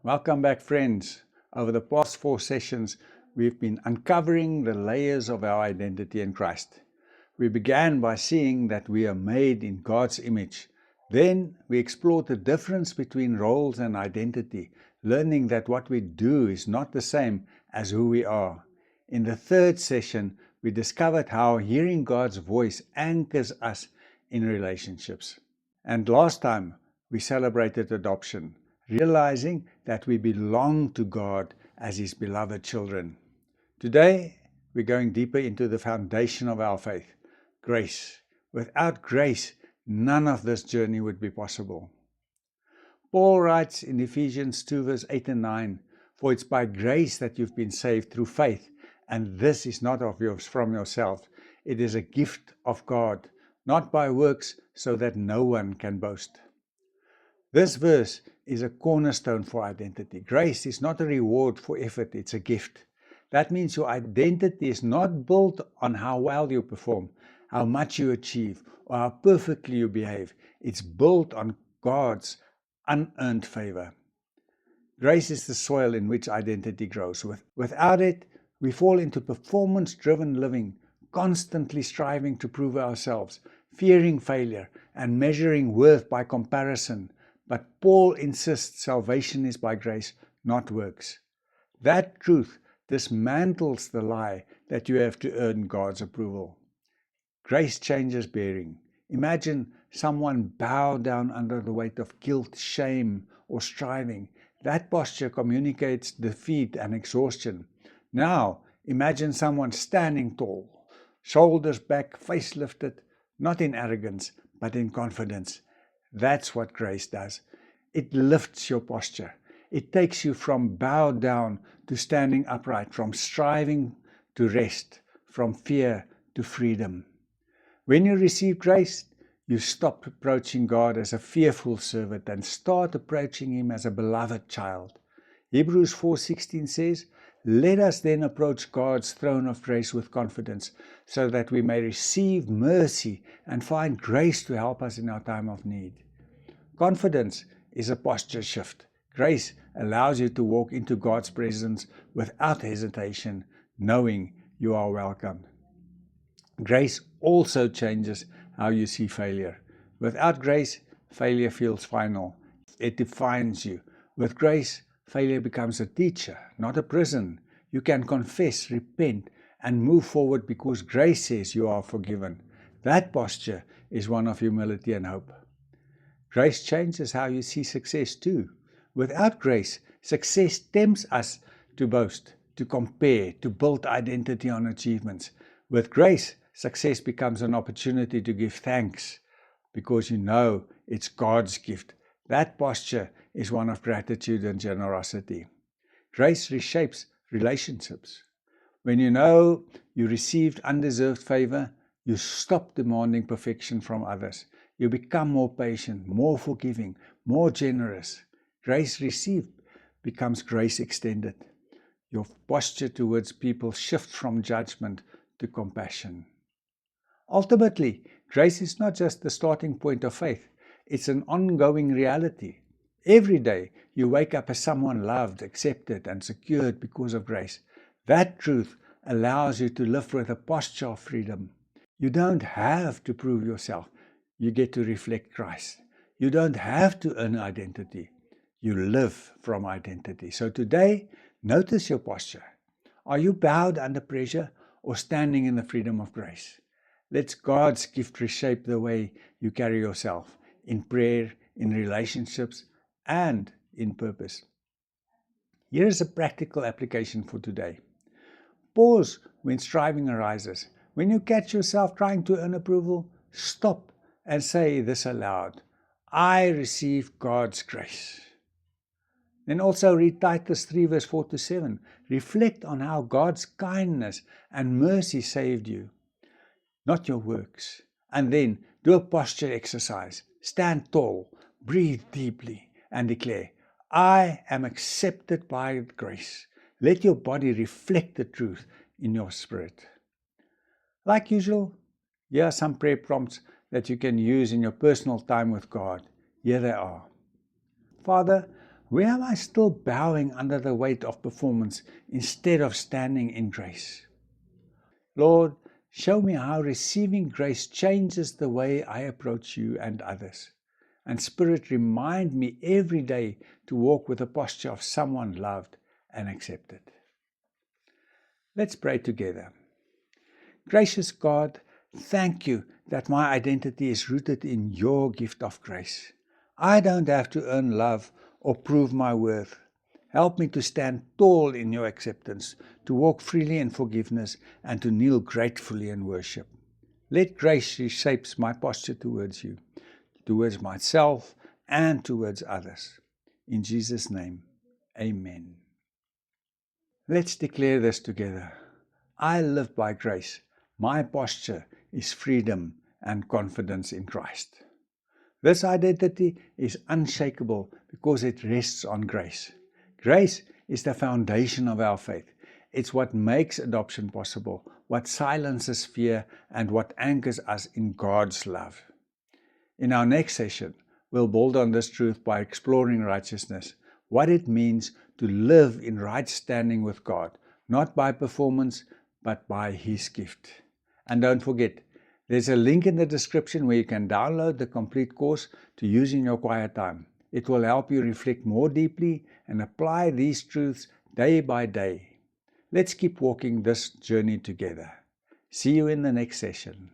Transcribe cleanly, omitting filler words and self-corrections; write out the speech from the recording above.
Welcome back, friends. Over the past 4 sessions, we've been uncovering the layers of our identity in Christ. We began by seeing that we are made in God's image. Then we explored the difference between roles and identity, learning that what we do is not the same as who we are. In the third session, we discovered how hearing God's voice anchors us in relationships. And last time, we celebrated adoption, realizing that we belong to God as His beloved children. Today, we're going deeper into the foundation of our faith, grace. Without grace, none of this journey would be possible. Paul writes in Ephesians 2 verse 8 and 9, "For it's by grace that you've been saved through faith, and this is not of yours from yourself. It is a gift of God, not by works, so that no one can boast." This verse is a cornerstone for identity. Grace is not a reward for effort, it's a gift. That means your identity is not built on how well you perform, how much you achieve, or how perfectly you behave. It's built on God's unearned favor. Grace is the soil in which identity grows. Without it, we fall into performance-driven living, constantly striving to prove ourselves, fearing failure, and measuring worth by comparison. But Paul insists salvation is by grace, not works. That truth dismantles the lie that you have to earn God's approval. Grace changes bearing. Imagine someone bowed down under the weight of guilt, shame, or striving. That posture communicates defeat and exhaustion. Now, imagine someone standing tall, shoulders back, face lifted, not in arrogance, but in confidence. That's what grace does. It lifts your posture. It takes you from bowed down to standing upright, from striving to rest, from fear to freedom. When you receive grace, you stop approaching God as a fearful servant and start approaching Him as a beloved child. Hebrews 4:16 says, "Let us then approach God's throne of grace with confidence, so that we may receive mercy and find grace to help us in our time of need." Confidence is a posture shift. Grace allows you to walk into God's presence without hesitation, knowing you are welcomed. Grace also changes how you see failure. Without grace, failure feels final. It defines you. With grace, failure becomes a teacher, not a prison. You can confess, repent, and move forward because grace says you are forgiven. That posture is one of humility and hope. Grace changes how you see success too. Without grace, success tempts us to boast, to compare, to build identity on achievements. With grace, success becomes an opportunity to give thanks because you know it's God's gift. That posture is one of gratitude and generosity. Grace reshapes relationships. When you know you received undeserved favor, you stop demanding perfection from others. You become more patient, more forgiving, more generous. Grace received becomes grace extended. Your posture towards people shifts from judgment to compassion. Ultimately, grace is not just the starting point of faith. It's an ongoing reality. Every day, you wake up as someone loved, accepted, and secured because of grace. That truth allows you to live with a posture of freedom. You don't have to prove yourself. You get to reflect Christ. You don't have to earn identity. You live from identity. So today, notice your posture. Are you bowed under pressure or standing in the freedom of grace? Let God's gift reshape the way you carry yourself in prayer, in relationships, and in purpose. Here is a practical application for today. Pause when striving arises. When you catch yourself trying to earn approval, stop and say this aloud: I receive God's grace. Then also read Titus 3 verse 4 to 7. Reflect on how God's kindness and mercy saved you, not your works. And then do a posture exercise. Stand tall, breathe deeply, and declare, I am accepted by grace. Let your body reflect the truth in your spirit. Like usual, here are some prayer prompts that you can use in your personal time with God. Here they are. Father, Where am I still bowing under the weight of performance instead of standing in grace? Lord, show me how receiving grace changes the way I approach you and others. And Spirit, remind me every day to walk with the posture of someone loved and accepted. Let's pray together. Gracious God, thank you that my identity is rooted in your gift of grace. I don't have to earn love or prove my worth. Help me to stand tall in your acceptance, to walk freely in forgiveness, and to kneel gratefully in worship. Let grace reshape my posture towards you, towards myself, and towards others. In Jesus' name, amen. Let's declare this together. I live by grace. My posture is freedom and confidence in Christ. This identity is unshakable because it rests on grace. Grace is the foundation of our faith. It's what makes adoption possible, what silences fear, and what anchors us in God's love. In our next session, we'll build on this truth by exploring righteousness, what it means to live in right standing with God, not by performance, but by His gift. And don't forget, there's a link in the description where you can download the complete course to use in your quiet time. It will help you reflect more deeply and apply these truths day by day. Let's keep walking this journey together. See you in the next session.